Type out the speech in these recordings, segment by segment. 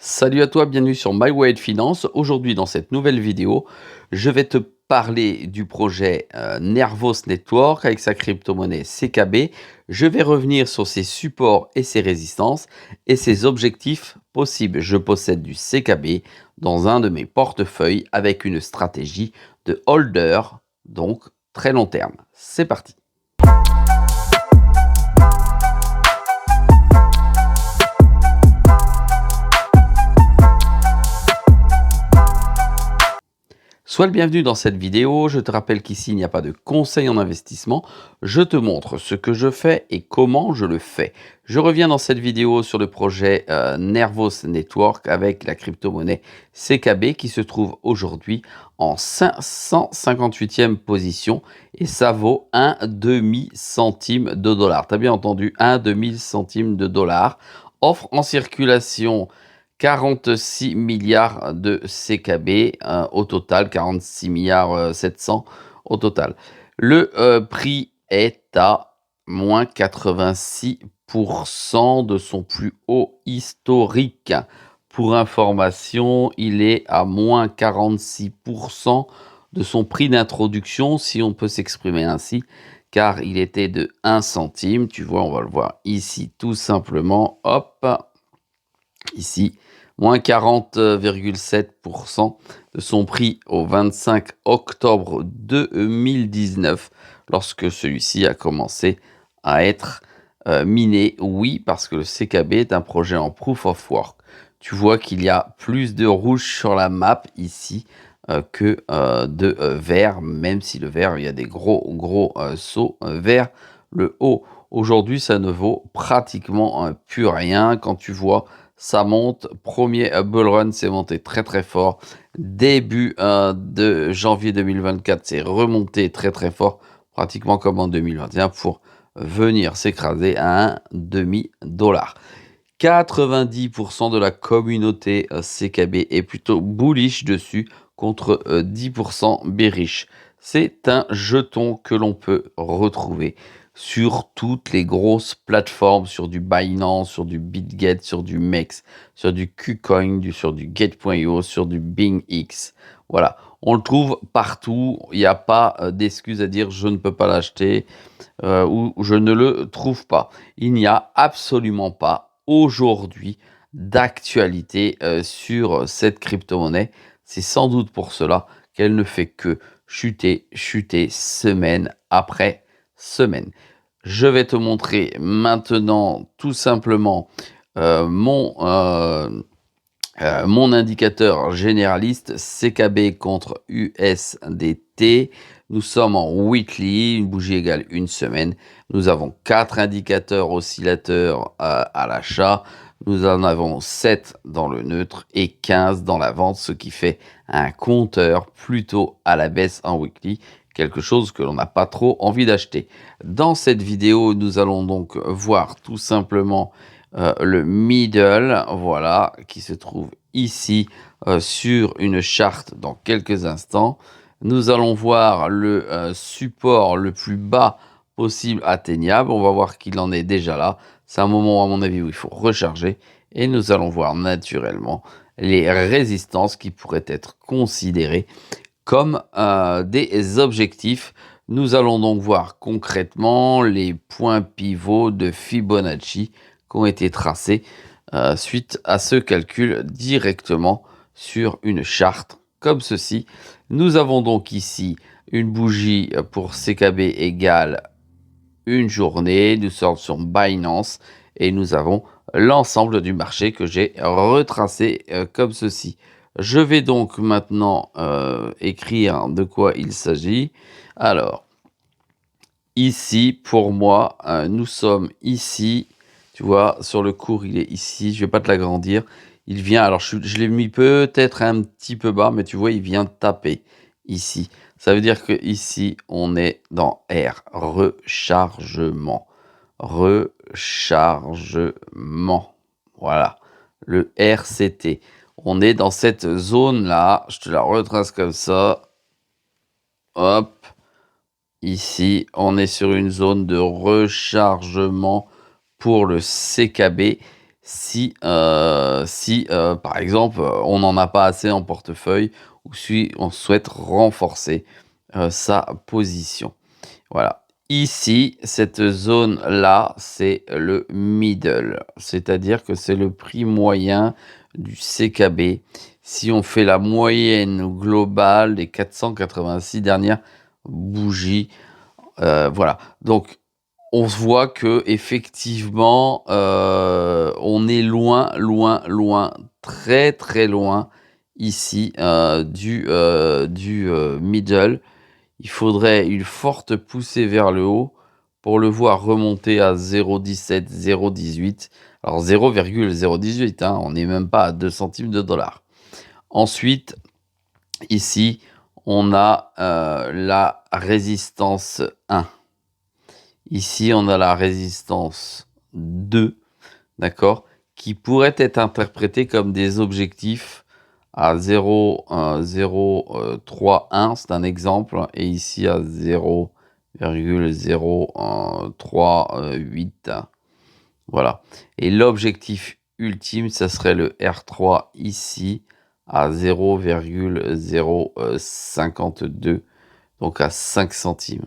Salut à toi, bienvenue sur My Way Finance. Aujourd'hui, dans cette nouvelle vidéo, je vais te parler du projet Nervos Network avec sa crypto-monnaie CKB. Je vais revenir sur ses supports et ses résistances et ses objectifs possibles. Je possède du CKB dans un de mes portefeuilles avec une stratégie de holder, donc très long terme. C'est parti. Sois le bienvenu dans cette vidéo. Je te rappelle qu'ici, il n'y a pas de conseil en investissement. Je te montre ce que je fais et comment je le fais. Je reviens dans cette vidéo sur le projet Nervos Network avec la crypto-monnaie CKB qui se trouve aujourd'hui en 558e position et ça vaut un demi-centime de dollar. Tu as bien entendu, un demi-centime de dollar. Offre en circulation 46 milliards de CKB au total, 46 milliards 700 au total. Le prix est à moins 86% de son plus haut historique. Pour information, il est à moins 46% de son prix d'introduction, si on peut s'exprimer ainsi, car il était de 1 centime. Tu vois, on va le voir ici tout simplement. Hop, ici, moins 40,7% de son prix au 25 octobre 2019, lorsque celui-ci a commencé à être miné. Oui, parce que le CKB est un projet en proof of work. Tu vois qu'il y a plus de rouge sur la map ici que de vert, même si le vert, il y a des gros sauts vers le haut. Aujourd'hui, ça ne vaut pratiquement plus rien. Quand tu vois ça monte, premier bull run, c'est monté très fort. Début de janvier 2024, c'est remonté très fort, pratiquement comme en 2021, pour venir s'écraser à un demi-dollar. 90% de la communauté CKB est plutôt bullish dessus, contre 10% bearish. C'est un jeton que l'on peut retrouver sur toutes les grosses plateformes, sur du Binance, sur du BitGet, sur du MEX, sur du KuCoin, sur du Gate.io, sur du BingX. Voilà, on le trouve partout. Il n'y a pas d'excuse à dire je ne peux pas l'acheter ou je ne le trouve pas. Il n'y a absolument pas aujourd'hui d'actualité sur cette crypto-monnaie. C'est sans doute pour cela qu'elle ne fait que chuter semaine après semaine. Je vais te montrer maintenant tout simplement mon indicateur généraliste CKB contre USDT. Nous sommes en weekly, une bougie égale une semaine. Nous avons 4 indicateurs oscillateurs à l'achat. Nous en avons 7 dans le neutre et 15 dans la vente, ce qui fait un compteur plutôt à la baisse en weekly, quelque chose que l'on n'a pas trop envie d'acheter. Dans cette vidéo, nous allons donc voir tout simplement le middle, voilà, qui se trouve ici sur une charte dans quelques instants. Nous allons voir le support le plus bas possible atteignable. On va voir qu'il en est déjà là. C'est un moment, à mon avis, où il faut recharger. Et nous allons voir naturellement les résistances qui pourraient être considérées comme des objectifs. Nous allons donc voir concrètement les points pivots de Fibonacci qui ont été tracés suite à ce calcul directement sur une charte comme ceci. Nous avons donc ici une bougie pour CKB égale une journée. Nous sommes sur Binance et nous avons l'ensemble du marché que j'ai retracé comme ceci. Je vais donc maintenant écrire de quoi il s'agit. Alors, ici, pour moi, nous sommes ici. Tu vois, sur le cours, il est ici. Je ne vais pas te l'agrandir. Il vient, alors je l'ai mis peut-être un petit peu bas, mais tu vois, il vient taper ici. Ça veut dire que ici, on est dans R, rechargement. Rechargement. Voilà, le RCT. On est dans cette zone-là. Je te la retrace comme ça. Hop. Ici, on est sur une zone de rechargement pour le CKB. si par exemple, on n'en a pas assez en portefeuille ou si on souhaite renforcer, sa position. Voilà. Ici, cette zone-là, c'est le middle, c'est-à-dire que c'est le prix moyen du CKB. Si on fait la moyenne globale des 486 dernières bougies, voilà. Donc on se voit qu'effectivement, on est loin, loin, loin, très, très loin ici, du middle. Il faudrait une forte poussée vers le haut pour le voir remonter à 0,17, 0,18. Alors 0,018, hein, on n'est même pas à 2 centimes de dollar. Ensuite, ici, on a la résistance 1. Ici, on a la résistance 2, d'accord, qui pourrait être interprétée comme des objectifs à 0,031, c'est un exemple, et ici à 0,038. Voilà. Et l'objectif ultime, ça serait le R3 ici à 0,052, donc à 5 centimes.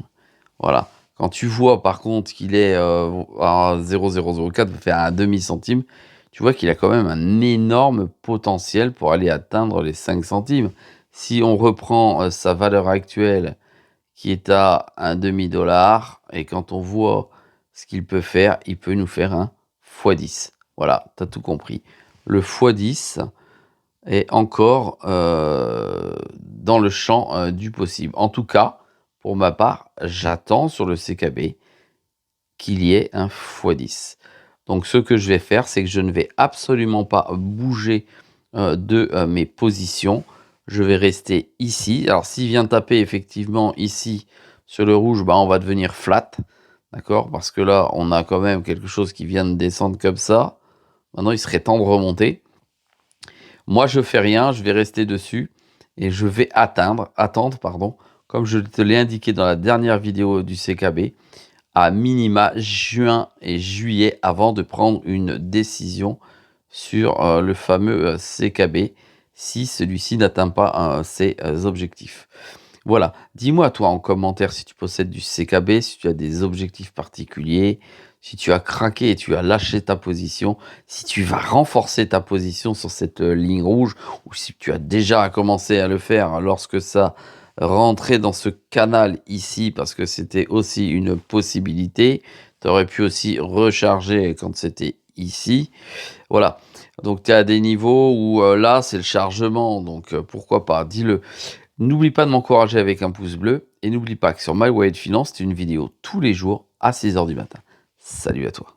Voilà. Quand tu vois par contre qu'il est à 0,004, faire un demi-centime, tu vois qu'il a quand même un énorme potentiel pour aller atteindre les 5 centimes. Si on reprend sa valeur actuelle qui est à un demi-dollar, et quand on voit ce qu'il peut faire, il peut nous faire un x10. Voilà, tu as tout compris. Le x10 est encore dans le champ du possible. En tout cas, pour ma part, j'attends sur le CKB qu'il y ait un x10. Donc ce que je vais faire, c'est que je ne vais absolument pas bouger de mes positions. Je vais rester ici. Alors s'il vient taper effectivement ici sur le rouge, bah, on va devenir flat. D'accord? Parce que là, on a quand même quelque chose qui vient de descendre comme ça. Maintenant, il serait temps de remonter. Moi, je fais rien, je vais rester dessus et je vais attendre, comme je te l'ai indiqué dans la dernière vidéo du CKB, à minima juin et juillet avant de prendre une décision sur le fameux CKB si celui-ci n'atteint pas ses objectifs. Voilà, dis-moi toi en commentaire si tu possèdes du CKB, si tu as des objectifs particuliers, si tu as craqué et tu as lâché ta position, si tu vas renforcer ta position sur cette ligne rouge ou si tu as déjà commencé à le faire lorsque ça rentrait dans ce canal ici parce que c'était aussi une possibilité. Tu aurais pu aussi recharger quand c'était ici. Voilà, donc tu es à des niveaux où là c'est le chargement, donc pourquoi pas, dis-le. N'oublie pas de m'encourager avec un pouce bleu et n'oublie pas que sur My Wallet Finance, c'est une vidéo tous les jours à 6 h du matin. Salut à toi.